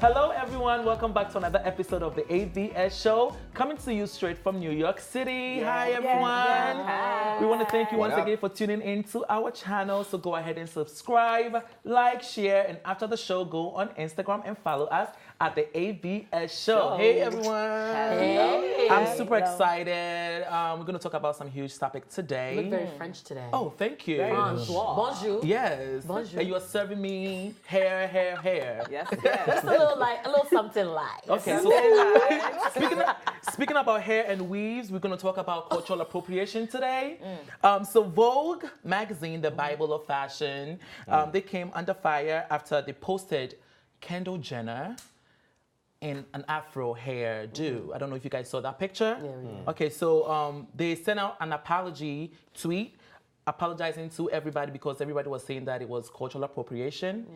Hello everyone, welcome back to another episode of the AVS show, coming to you straight from New York City. Hi everyone. Hi. We want to thank you once again for tuning in to our channel. So go ahead and subscribe, like, share, and after the show, go on Instagram and follow us at the AVS show. Hey everyone. Hey. I'm super excited. We're going to talk about some huge topic today. You look very French today. Oh, thank you. Bonjour. Bonjour. Yes. Bonjour. And you are serving me hair. Yes. Just a little something light. Okay, so speaking about hair and weaves, we're going to talk about cultural appropriation today. So Vogue magazine, the Bible of fashion, they came under fire after they posted Kendal Jenner in an afro hairdo. I don't know if you guys saw that picture. Yeah. Okay, so they sent out an apology tweet apologizing to everybody because everybody was saying that it was cultural appropriation.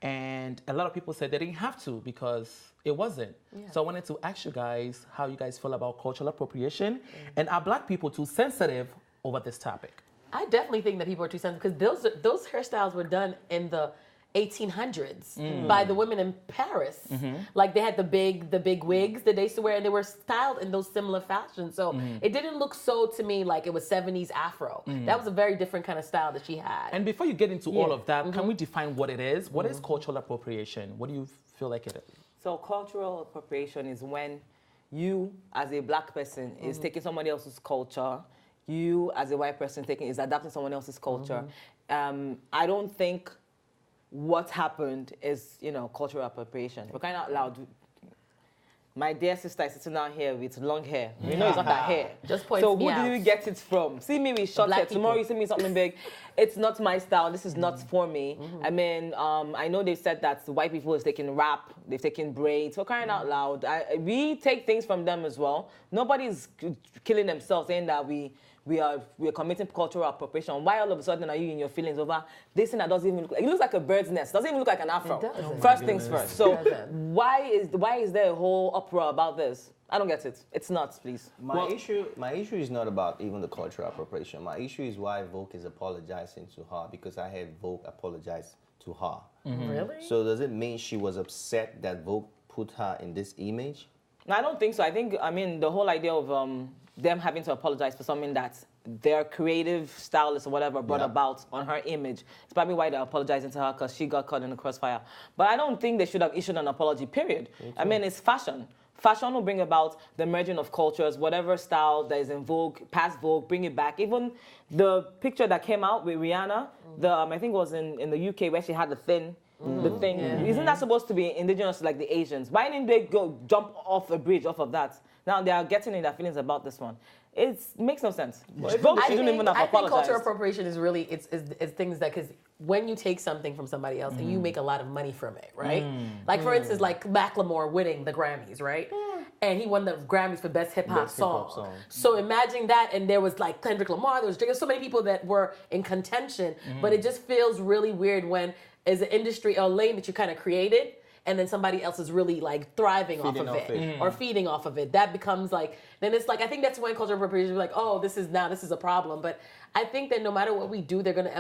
And a lot of people said they didn't have to because it wasn't. Yeah. So I wanted to ask you guys how you guys feel about cultural appropriation and are Black people too sensitive over this topic? I definitely think that people are too sensitive because those hairstyles were done in the 1800s by the women in Paris. Like they had the big wigs that they used to wear, and they were styled in those similar fashions. So it didn't look so to me like it was 70s Afro. That was a very different kind of style that she had. And before you get into all of that, can we define what it is? What is cultural appropriation? What do you feel like it is? So cultural appropriation is when you, as a Black person, is taking somebody else's culture. You, as a white person, is adapting someone else's culture. I don't think what happened is, cultural appropriation. We're kind of out loud. My dear sister is sitting down here with long hair. You know it's not that hair. Just points So me who out. did we get it from? See me with short Black hair. Tomorrow people. you see me something big. It's not my style. This is not for me. I mean, I know they've said that white people have taken rap, they've taken braids. We're crying out loud. We take things from them as well. Nobody's killing themselves saying that we're committing cultural appropriation. Why all of a sudden are you in your feelings over this thing that doesn't even look like, it looks like a bird's nest, doesn't even look like an afro. It doesn't. First things first. So why is there a whole uproar about this? I don't get it. It's nuts, please. My issue is not about even the cultural appropriation. My issue is why Vogue is apologizing to her, because I had Vogue apologize to her. Really? So does it mean she was upset that Vogue put her in this image? No, I don't think so. I mean, the whole idea of them having to apologize for something that their creative stylist or whatever brought about on her image. It's probably why they're apologizing to her, because she got caught in the crossfire. But I don't think they should have issued an apology, period. I mean, it's fashion. Fashion will bring about the merging of cultures, whatever style that is in Vogue, past Vogue, bring it back. Even the picture that came out with Rihanna, I think it was in the UK where she had the thing. Isn't that supposed to be indigenous like the Asians? Why didn't they go jump off a bridge off of that? Now they are getting in their feelings about this one. It makes no sense. Vogue shouldn't even have I think apologized. cultural appropriation is really it's things that, because when you take something from somebody else and you make a lot of money from it, right? Like for instance, like Macklemore winning the Grammys, right? And he won the Grammys for Best Hip Hop Song. So imagine that, and there was like Kendrick Lamar, there was so many people that were in contention, but it just feels really weird when as an industry or lane that you kind of created, and then somebody else is really like thriving off of it or feeding off of it. That becomes like, then it's like, I think that's when cultural appropriation is like, oh, this is a problem. But I think that no matter what we do, they're going to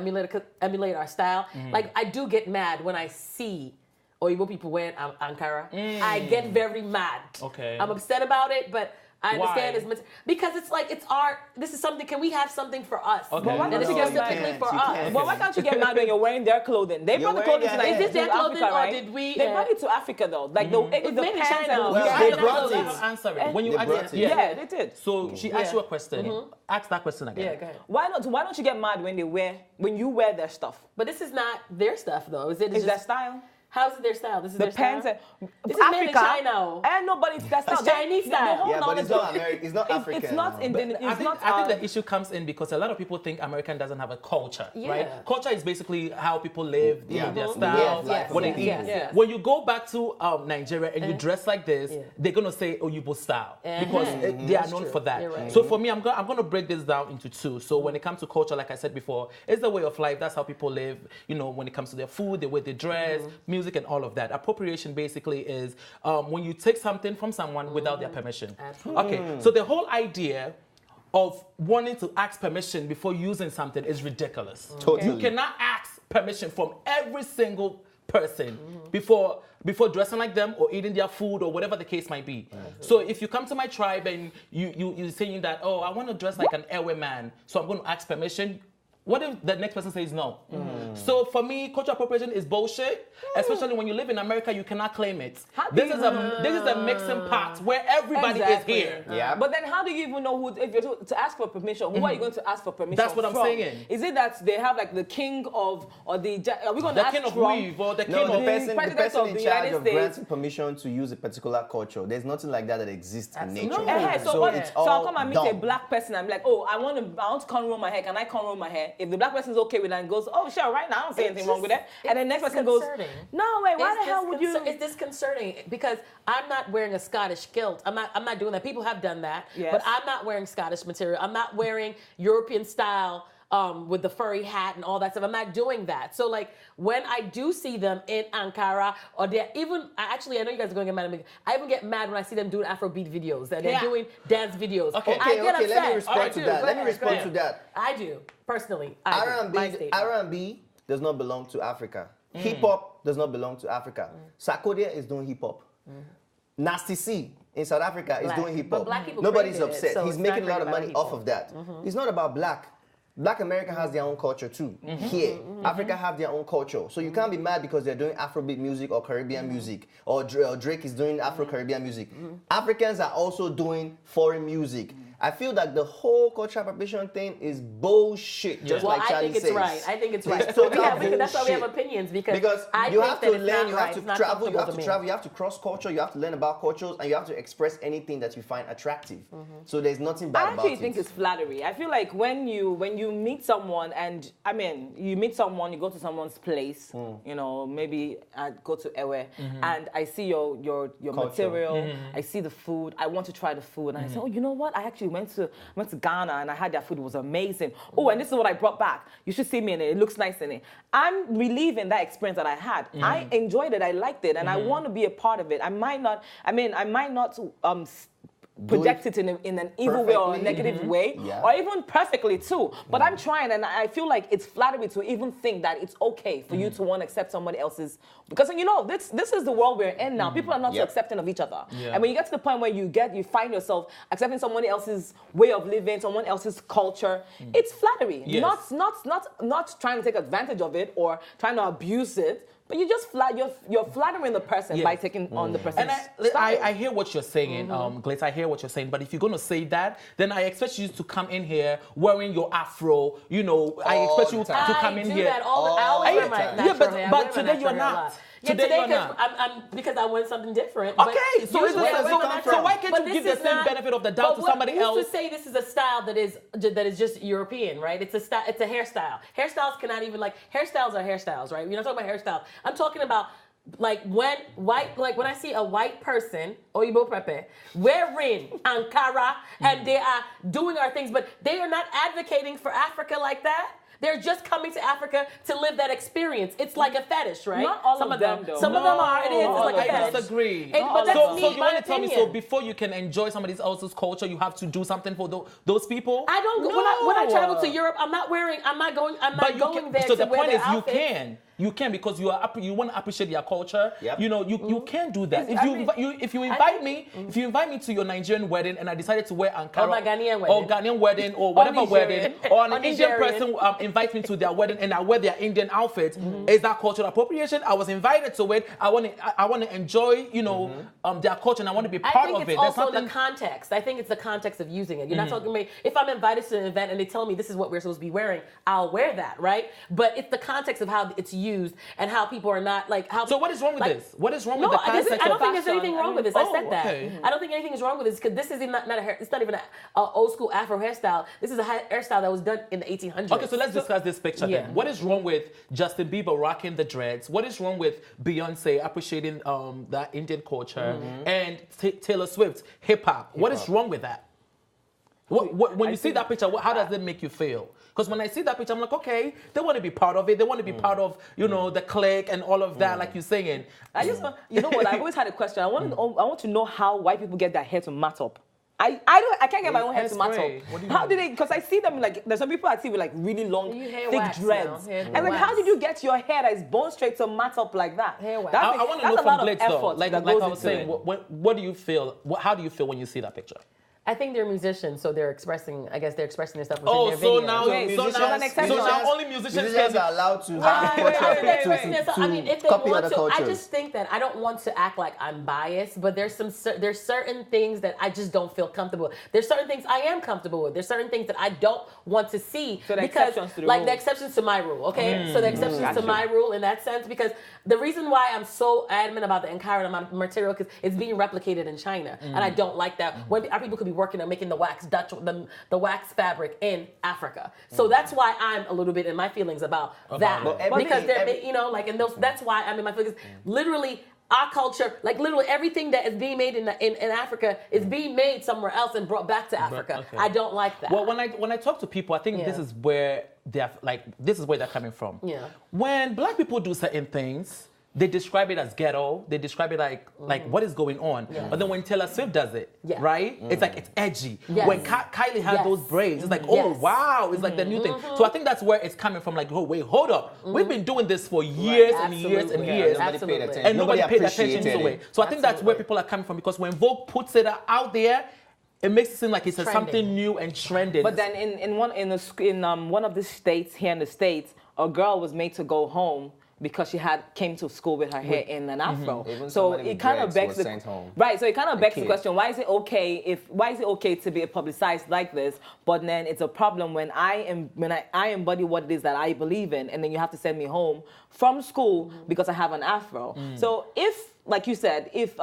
emulate our style. Like I do get mad when I see Oyibo people wearing Ankara. I get very mad. Okay. I'm upset about it, but I understand Why? it's because it's like it's art. This is something. Can we have something for us? Okay. But why And don't it's you get specifically mad? for You us. can't. Well, why can't you get mad when you're wearing their clothing? They brought the wearing clothing to their like, Is this their to clothing Africa, or right? did we? They brought it to Africa though. Like the made in pants China. and Well, They they brought let it. her answer it. When you They asked brought it, it. yeah, they did. So she asked you a question. Ask that question again. Yeah, go ahead. Why don't you get mad when you wear their stuff? But this is not their stuff though. Is it? Is just, their style? How's it their style? This is The their pants style. and This is made in China. And nobody's that's It's Chinese style. Yeah, but it's not American. It's not African. It's not Indian. I think the issue comes in because a lot of people think American doesn't have a culture, right? Yeah. Culture is basically how people live, their Yeah, style, life, what they yeah. eat. Yeah. When you go back to Nigeria and you dress like this, they're gonna say Oyibo style because they are known for that. You're right. So for me, I'm gonna break this down into two. So when it comes to culture, like I said before, it's the way of life. That's how people live. You know, when it comes to their food, the way they dress, music, and all of that. Appropriation basically is when you take something from someone without their permission. Absolutely. Okay, so the whole idea of wanting to ask permission before using something is ridiculous. Totally. You cannot ask permission from every single person before dressing like them or eating their food or whatever the case might be. So if you come to my tribe and you're saying that, oh, I want to dress like an Ewe man, so I'm going to ask permission. What if the next person says no? So for me, cultural appropriation is bullshit. Especially when you live in America, you cannot claim it. This is a mixing pot where everybody is here. Yeah. But then how do you even know who, if you're to ask for permission, who are you going to ask for permission That's what from? I'm saying. Is it that they have like the king of, or the, are we going to The ask king of Trump? weave or the king No, of... the person President of in the charge United of States. granting permission to use a particular culture. There's nothing like that exists in nature. No. So it's I'll all come and meet a dumb. black person. I'm like, oh, I want to cornrow my hair. Can I cornrow my hair? If the black person's okay with that and goes, oh, sure, right now, I don't see anything wrong with that. And then the next person goes, no, wait, why the hell would you? It's disconcerting because I'm not wearing a Scottish kilt. I'm not doing that. People have done that, Yes. but I'm not wearing Scottish material. I'm not wearing European style with the furry hat and all that stuff. I'm not doing that. So like when I do see them in Ankara or they're even, I know you guys are going to get mad at me. I even get mad when I see them doing Afrobeat videos and they're doing dance videos. Okay. I get upset. Let me respond I to do. that. Go Let me ahead, respond go ahead. to that. I do, personally. I do. My statement. R&B does not belong to Africa. Hip hop does not belong to Africa. Sarkodie is doing hip hop. Nasty C in South Africa is Black. doing hip But hop. black people Nobody's created it, upset. so He's it's making a not lot of about money hip off hop. of that. It's not about black. Black America has their own culture too. Here, Africa have their own culture. So you can't be mad because they're doing Afrobeat music or Caribbean music, or Drake is doing Afro-Caribbean music. Africans are also doing foreign music. I feel that the whole cultural appropriation thing is bullshit, just like Charlie says. I think it's right. It's So total that's why we have bullshit. opinions because Because I you think have that to it's learn, not you right. have It's to not travel, you have comfortable to me. travel, you have to cross culture, you have to learn about cultures, and you have to express anything that you find attractive. So there's nothing bad I about actually it. think it's flattery. I feel like when you meet someone, and I mean, you meet someone, you go to someone's place, you know, maybe I go to Ewe, and I see your material, I see the food, I want to try the food, and I say, oh, you know what? I actually went to Ghana and I had their food, it was amazing. Oh, and this is what I brought back. You should see me in it. It looks nice in it. I'm reliving that experience that I had. I enjoyed it. I liked it, and I want to be a part of it. I might not project it in an evil way or a negative way, or even perfectly too. But I'm trying, and I feel like it's flattery to even think that it's okay for you to want to accept somebody else's, because you know this is the world we're in now. People are not so accepting of each other, and when you get to the point where you find yourself accepting someone else's way of living, someone else's culture, it's flattery. Yes. Not trying to take advantage of it or trying to abuse it. But you just you're flattering the person by taking on the person's And style. I hear what you're saying, Glitz. I hear what you're saying. But if you're going to say that, then I expect you to come in here wearing your afro. You know, I expect you to come in here. I always wear my natural hair. But today you're not. Today you're not. I'm because I want something different. Okay, so why can't but you give this the is same not- benefit of the doubt to somebody else? Who's to say this is a style that is just European, right? It's a style. It's a hairstyle. Hairstyles cannot even hairstyles are hairstyles, right? We're not talking about hairstyles. I'm talking about when I see a white person, Oyibo Pepe, wearing Ankara and they are doing our things, but they are not advocating for Africa like that. They're just coming to Africa to live that experience. It's like a fetish, right? Not all of them, though. Some of them are. It is. It's like a I fetish. disagree. But that's So me, you my want to tell me, opinion. so before you can enjoy somebody else's culture, you have to do something for those people? I don't. No. When I travel to Europe, I'm not going there So to the wear point their is, outfits. you can because you want to appreciate their culture. Yep. You know, you can do that. If you invite me to your Nigerian wedding and I decided to wear Ankara Or my Ghanaian wedding. or Ghanaian wedding or whatever Nigerian. wedding, or an Or Indian Nigerian. person invites me to their wedding and I wear their Indian outfit, is that cultural appropriation? I was invited to it. I want to enjoy, their culture, and I want to be part I think of it's it. also the context. I think it's the context of using it. You're not talking about if I'm invited to an event and they tell me this is what we're supposed to be wearing, I'll wear that, right? But it's the context of how it's used and how people are not how. So what is wrong with this? What is wrong No, with the context I don't of think there's fashion? anything wrong with this. I said that. okay. I don't think anything is wrong with this because this is not a hair. It's not even an old school Afro hairstyle. This is a hairstyle that was done in the 1800s. Okay, so let's discuss this picture Yeah. then. What is wrong with Justin Bieber rocking the dreads? What is wrong with Beyonce appreciating that Indian culture and Taylor Swift hip hop? What is wrong with that? When you see that picture, how does it make you feel? Because when I see that picture, I'm like, okay, they want to be part of it. They want to be part of, the clique and all of that, like you're saying. I just want, you know what? I've always had a question. I want to know how white people get their hair to mat up. I can't get my own hair to match Hairspray. up. What do you How mean? do they? Because I see them like there's some people I see with like really long, You hair thick wax now. dreads, Hair and like wax. how did you get your hair that is bone straight to match up like that? Hair wax. That's, I want to that's know a lot from of Blitz though. effort Like that I goes was into saying, it. what do you feel? How do you feel when you see that picture? I think they're musicians, so they're expressing. I guess they're expressing their stuff within Oh, their so videos. now, Okay, so now an exception. so now only musicians Musicians can. are allowed to So, I mean, if they copy want other to, I cultures. just think that I don't want to act like I'm biased, but there's certain things that I just don't feel comfortable with. There's certain things I am comfortable with. There's certain things that I don't want to see So the because, exceptions to the like rule. the exceptions to my rule. Okay, so the exceptions to Gotcha. my rule in that sense, because the reason why I'm so adamant about the Ankara material because it's being replicated in China, and I don't like that. When our people could be working on making the wax the wax fabric in Africa, so that's why I'm a little bit in my feelings about that But because they're every- you know like and those that's why I'm in my feelings. Literally. Our culture, like literally everything that is being made in Africa is being made somewhere else and brought back to Africa. okay. I don't like that. Well, when I talk to people, I think Yeah. this is where they're coming from. Yeah. When black people do certain things, they describe it as ghetto. They describe it like what is going on. Yeah. But then when Taylor Swift does it, Yeah. right? It's like it's edgy. Yes. When Kylie had Yes. those braids, it's like, oh Yes. wow, it's like the new thing. So I think that's where it's coming from. Like, oh wait, hold up, we've been doing this for years and years and Absolutely. years. Nobody Absolutely. paid attention. And nobody paid attention appreciated to it. So I think that's where people are coming from because when Vogue puts it out there, it makes it seem like it's Trending. something new and trending. But then in one of the states here in the States, a girl was made to go home because she came to school with her hair in an afro. Even So somebody it with kind of dreads begs was the sent home. right. So it kind of begs the kid. question: why is it okay to be publicized like this? But then it's a problem when I embody what it is that I believe in, and then you have to send me home from school because I have an afro. So if, like you said, if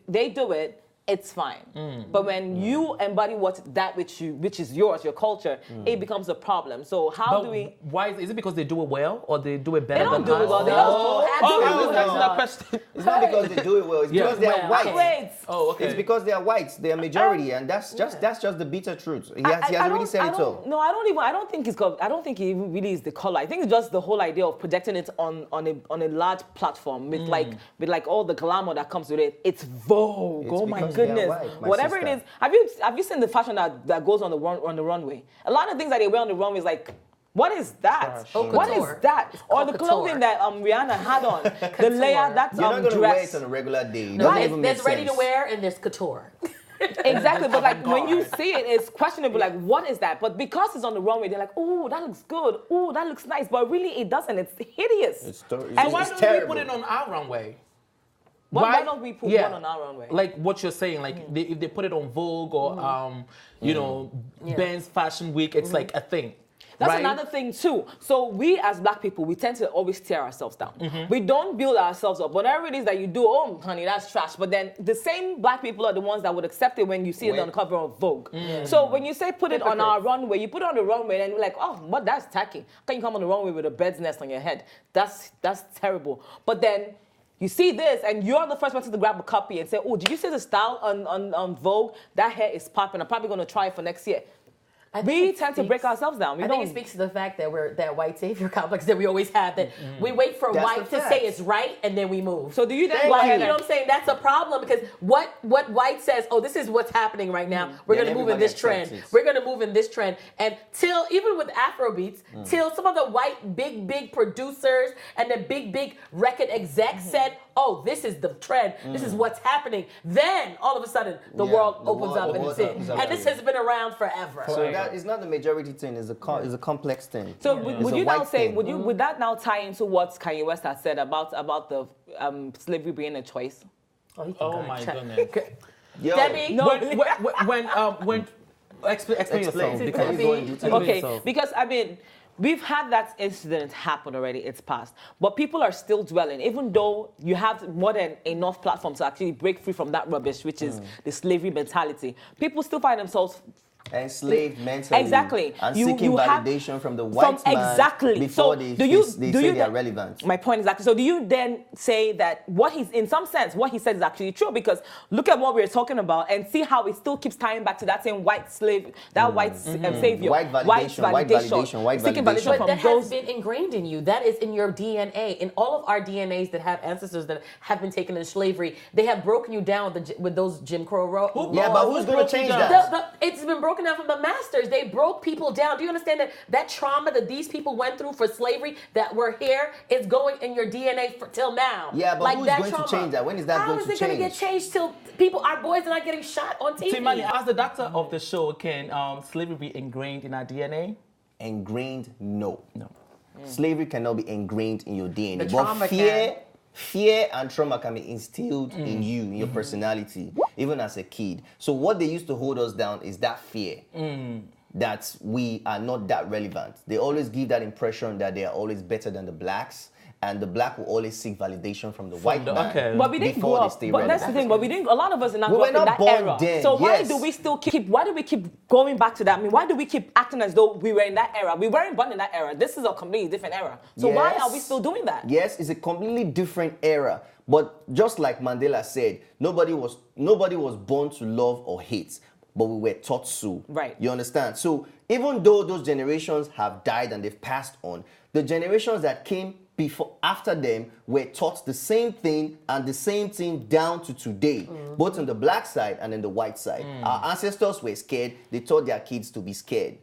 they do it, it's fine. But when you embody which is yours, your culture, it becomes a problem. So how do we? Why is it because they do it well or they do it better? They don't than do it us? well. They I was don't asking that question. It's not because they do it well. It's because they are Well, white. Wait. Oh, okay. It's because they are whites. They are majority, and that's just the bitter truth. He has already said it all. No, I don't think it even really is the color. I think it's just the whole idea of projecting it on a large platform with like all the glamour that comes with it. It's Vogue. It's Oh my because they are goodness. white, my Whatever it sister. is. Have you seen the fashion that goes on the runway? A lot of things that they wear on the runway is like, what is that? Haute What couture. is that? Or called the couture. clothing that Rihanna had on, the layer that's You're not going to wear dress. it on a regular day. It No, doesn't even make there's ready to sense. wear and there's couture. Exactly, but like when you see it, it's questionable. Like, what is that? But because it's on the runway, they're like, oh, that looks good. Oh, that looks nice. But really, it doesn't. It's hideous. It's So why it's don't terrible. we put it on our runway? Why don't we put one on our runway? Like what you're saying, like if they put it on Vogue or Ben's Fashion Week, it's like a thing. That's right? another thing too. So we as black people, we tend to always tear ourselves down. We don't build ourselves up. Whatever it is that you do, oh honey, that's trash. But then the same black people are the ones that would accept it when you see it on the cover of Vogue. So when you say put it on our runway, you put it on the runway and you're like, oh, but that's tacky. How can you come on the runway with a bird's nest on your head? That's terrible. But then you see this and you're the first person to grab a copy and say, oh, did you see the style on Vogue? That hair is popping. I'm probably going to try it for next year. We tend to break ourselves down. I think it speaks to the fact that we're that white savior complex that we always have. That we wait for That's white the to fact. say it's right and then we move. So do you then Thank go you. ahead You know what I'm saying? That's a problem because what white says, oh, this is what's happening right now. We're Then going to move in everybody this trend. accepts it. We're going to move in this trend. And till, even with Afro beats, till some of the white big producers and the big record execs said, oh, this is the trend. This is what's happening. Then all of a sudden the Yeah, world the opens world up and opens it's up, in. exactly. And this has been around forever. So that is not the majority thing. It's a complex thing. So It's would a you now white say, thing. would that now tie into what Kanye West has said about the slavery being a choice? Oh, he can Oh go my and goodness. Yo, Debbie? No. when explain yourself because Debbie. you're going to explain Okay, yourself. because I mean, we've had that incident happen already, it's past. But people are still dwelling, even though you have more than enough platform to actually break free from that rubbish, which is the slavery mentality. People still find themselves enslaved mentally. Exactly. And You- seeking you have- validation from the white man exactly. before So they do you say do you they're then- relevant. My point exactly. So do you then say that what he's in some sense what he said is actually true, because look at what we're talking about and see how it still keeps tying back to that same white slave, that white savior, White validation. seeking But validation But from that those. has been ingrained in you. That is in your DNA. In all of our DNAs that have ancestors that have been taken into slavery, they have broken you down with those Jim Crow laws. Yeah, but who's going to change that? It's been broken down from the masters. They broke people down. Do you understand that trauma that these people went through for slavery that we're here is going in your DNA till now? Yeah, but like who's that going to change that? When is that How going is to it going to get change? changed till people, our boys are not getting shot on TV? Timali, as the doctor of the show, can slavery be ingrained in our DNA? Ingrained? No. No. Slavery cannot be ingrained in your DNA. The But trauma fear and trauma can be instilled in you, in your personality, even as a kid. So what they used to hold us down is that fear that we are not that relevant. They always give that impression that they are always better than the blacks, and the black will always seek validation from the white man. Okay. But we didn't before grow they up. stay But that's the relevant. thing. But we didn't. A lot of us did not We grow were up in not that born era. then, So why yes. do we still keep? Why do we keep going back to that? I mean, why do we keep acting as though we were in that era? We weren't born in that era. This is a completely different era. So why Yes. are we still doing that? Yes, it's a completely different era. But just like Mandela said, nobody was born to love or hate, but we were taught to. Right. You understand? So even though those generations have died and they've passed on, the generations that came after them were taught the same thing and the same thing down to today, both on the black side and on the white side. Our ancestors were scared. They taught their kids to be scared.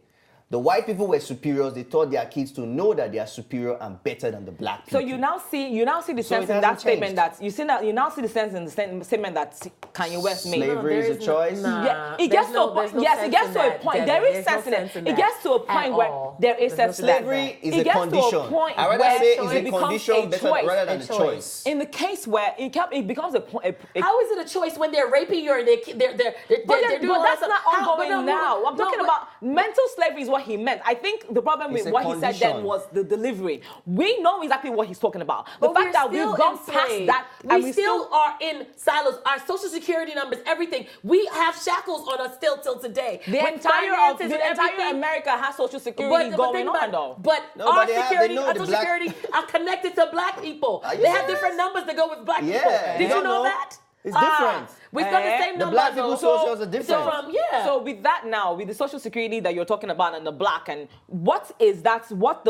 The white people were superiors. They taught their kids to know that they are superior and better than the black people. So you now see the So sense it in that hasn't statement changed. you now see the sense in the statement that Kanye West made. Slavery is a choice. Yeah, it gets to a point. Yes, it gets to a point. There is sense in it. It gets to a point where there is sense in that. Slavery is It a gets condition. to a point I rather where say it's it a becomes condition a better choice. rather than a choice. In the case where it becomes a point. How is it a choice when they're raping you and they're doing But all that that's stuff? not How- ongoing but no, now. I'm talking but- about mental slavery is what he meant. I think the problem with It's a what he said condition. then was the delivery. We know exactly what he's talking about. The But fact we're that we've still gone past enslaved. that and we still are in silos. Our social security numbers, everything. We have shackles on us still till today. the With entire finances and entire everything. America has social security But going think on about- though. But No, our but they security, know our the social black- security are connected to black people. Are you They have serious? different numbers that go with black Yeah, people. you Did you don't know know. that? It's different. We've got the same The numbers. black people's though. socials are different. So with that now, with the social security that you're talking about and the black, and what does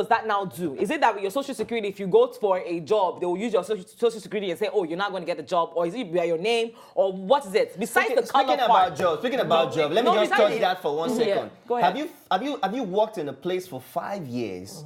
that now do? Is it that with your social security, if you go for a job, they will use your social security and say, oh, you're not going to get the job, or is it by your name, or what is it? Besides the color Speaking part. about jobs, let me just besides touch it- that for 1 second. Yeah, go ahead. Have you worked in a place for 5 years?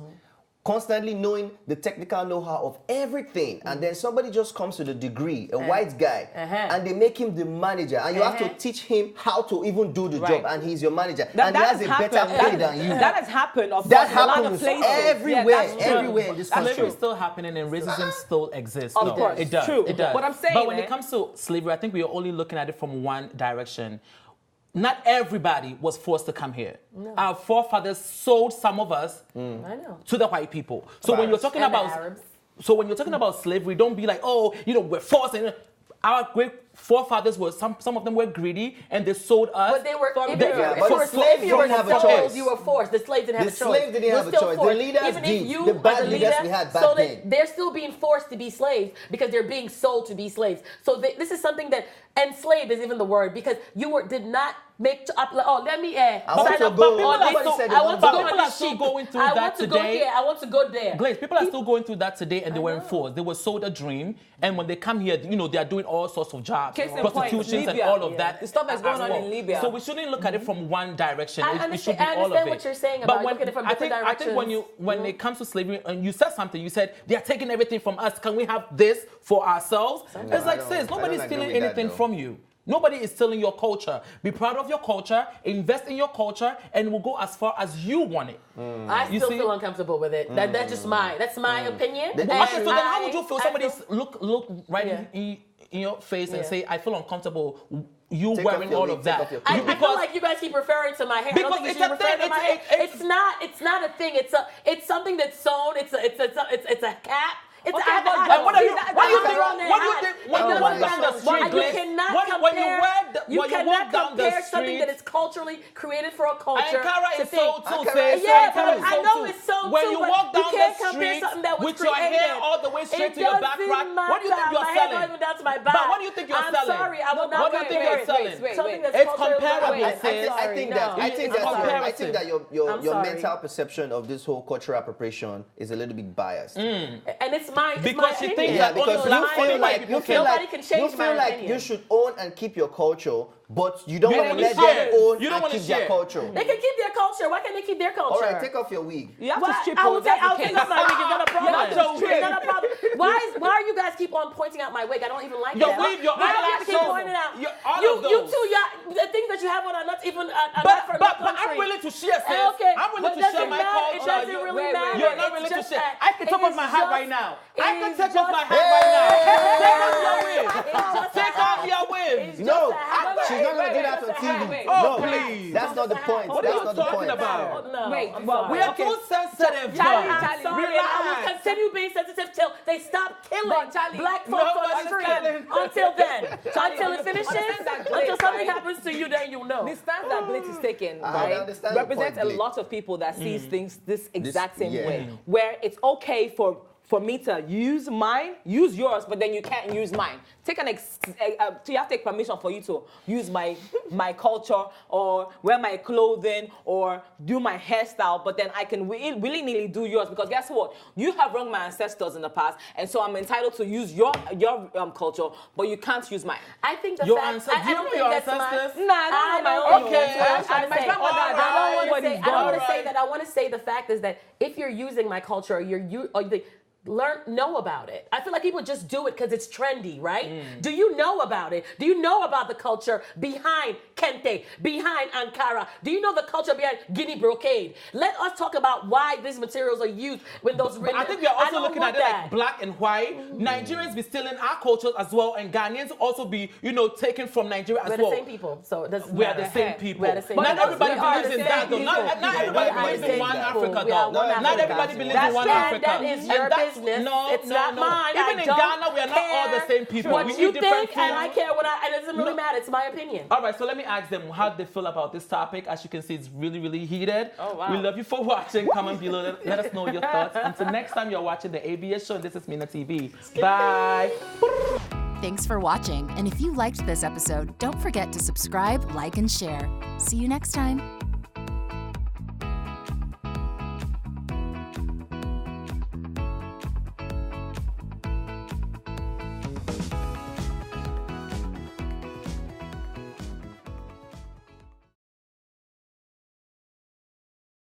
Constantly knowing the technical know-how of everything, and then somebody just comes with a degree, a white guy, and they make him the manager, and you have to teach him how to even do the job, and he's your manager, and he has a better pay than you. That has happened, of That course, in a lot of happens places. everywhere, Yeah, that's true. everywhere in this Slavery country. is still happening and racism still exists. Of No, course, it does. true. It does. What I'm saying but when is- it comes to slavery, I think we are only looking at it from one direction. Not everybody was forced to come here. Our forefathers sold some of us I know. to the white people. So when you're talking And the about Arabs. slavery, don't be like, oh, we're forced. Our great forefathers were some of them were greedy and they sold us. But they were, if Yeah, you but were the a slave slave, you were didn't have a sold, choice. you were forced. The slave didn't have The a choice. slave didn't You were have a still choice. The forced. leaders Even did. if you The are bad the leaders leader, we had back so then. they're still being forced to be slaves because they're being sold to be slaves. So this is something that enslaved is even the word, because you did not make let me I want sign to up go- on nobody this. said they I want want to to go go. on People are this still sheet. going through I that want to go today. here. I want to go there. Glaze, people are still going through that today, and they were enforced. They were sold a dream, and when they come here, they are doing all sorts of jobs, Case in point, prostitutions, and Libya. all of Yeah. that. The stuff that's as going on well. in Libya. So we shouldn't look at it from one direction. I It should understand- be I all of understand it. what you're saying But about when, looking at it from I different think when directions. it comes to slavery, and you said something, you said they are taking everything from us. Can we have this for ourselves? It's like, I sis, don't nobody's agree stealing with that, anything though. from you. Nobody is stealing your culture. Be proud of your culture, invest in your culture, and we'll go as far as you want it. I You still see? feel uncomfortable with it. That's just that's my opinion. Then- And Okay, so then how would you feel I somebody feel- look right Yeah. in your face and Yeah. say, I feel uncomfortable you Take off wearing your all wig, of take that? off your I You- feel like you guys keep referring to my hair. I Because don't think it's you should a refer thing. to my hair. It's not a thing. It's something that's sewn. It's a cap. It's Okay, but And what do you think? It What do you doesn't think? run What do you there. think on the Why street, you Glaze? cannot When you compare- wear You when you cannot walk down the compare something street, that is culturally created for a culture. Ankara to is think, so too, Ankara sis. is yeah, Ankara but is I so know too. it's so When too, you but walk you down can't the compare street something that was with your hair created. all the way straight It to your back doesn't crack, what do you think matter. you're My hair selling? not even down to my back. But what do you think you're I'm selling? sorry, I will not What do you think you're selling? Something that's It's culturally comparable, relevant. sis. I think that I think that your I'm your sorry. mental perception of this whole cultural appropriation is a little bit biased. And it's my Because she opinion. thinks Yeah, that only because black you feel white like people you feel Nobody like can change you feel my like opinion. you should own and keep your culture, but you don't You want don't to let wanna them share. own You don't and wanna keep their share. culture. They can keep their culture. Why can't they keep their culture? All right, take off your wig. You have Why? to strip I'll pose. take That's the off my wig. It's not a problem. Not your It's wig. not a problem. Why are you guys keep on pointing out my wig? I don't even like Your it. wig, your Why do you eyelashes, keep pointing out? all you, of those. you two, the things that you have on are not even not from But your I'm country. willing to share, sis. Okay, I'm willing but to it share doesn't my matter. It culture. doesn't really matter. You're not It's willing to just share. that I can take off it's my hat just- right now. I can it's take off my just- hat right now. Take off your wig. It's just Take a off hat. your wig. It's No, just a hat. she's not gonna do that on It's just a TV. hat. Oh, No, please. that's not the point. What are That's you not the talking point. about? No, Wait, I'm well, sorry. We are too sensitive. Charlie, man. I'm sorry. Relax. I will continue being sensitive till they stop killing But Charlie, black folks on the nobody's street. killing. Until then, until it understand finishes, that until glitch, something right? happens to you, then you know. The stance that Blitz is taking, I right, understand the represents point, a Blitz. lot of people that sees things this exact same yeah. way, where it's okay for me to use mine, use yours, but then you can't use mine. Take you have to take permission for you to use my culture or wear my clothing or do my hairstyle, but then I can willy-nilly do yours because guess what? You have wronged my ancestors in the past, and so I'm entitled to use your culture, but you can't use mine. I think the Your fact ancestors. I Do you don't know think your that's my. ancestors? Nah, I don't know my don't own. think that's what I'm trying to My say. grandmother, I don't want to say. I don't want to say Alright. that. I want to say the fact is that if you're using my culture, or they know about it. I feel like people just do it because it's trendy, right? Do you know about it? Do you know about the culture behind kente, behind Ankara? Do you know the culture behind Guinea brocade? Let us talk about why these materials are used when those. But I think we are also don't looking want at it that. like black and white. Nigerians be stealing our cultures as well, and Ghanaians also be, taken from Nigeria as We're the well. same people, so it doesn't We are matter. the same people. We're the same Not people. everybody We are believes the in that, same though. Not people. everybody We are believes the in same one people. Africa, We are though. one Not Africa. everybody believes That's in one fine. Africa. That is your business. No, It's no, not no. mine. Even I in don't Ghana, we are not all the care same people. What We you eat different think, and I food. care and it doesn't really matter. It's my opinion. All right, so let me ask them how they feel about this topic. As you can see, it's really, really heated. Oh, wow. We love you for watching. Comment below. Let us know your thoughts. Until next time, you're watching the ABS show. This is Mina TV. Bye. Thanks for watching, and if you liked this episode, don't forget to subscribe, like, and share. See you next time.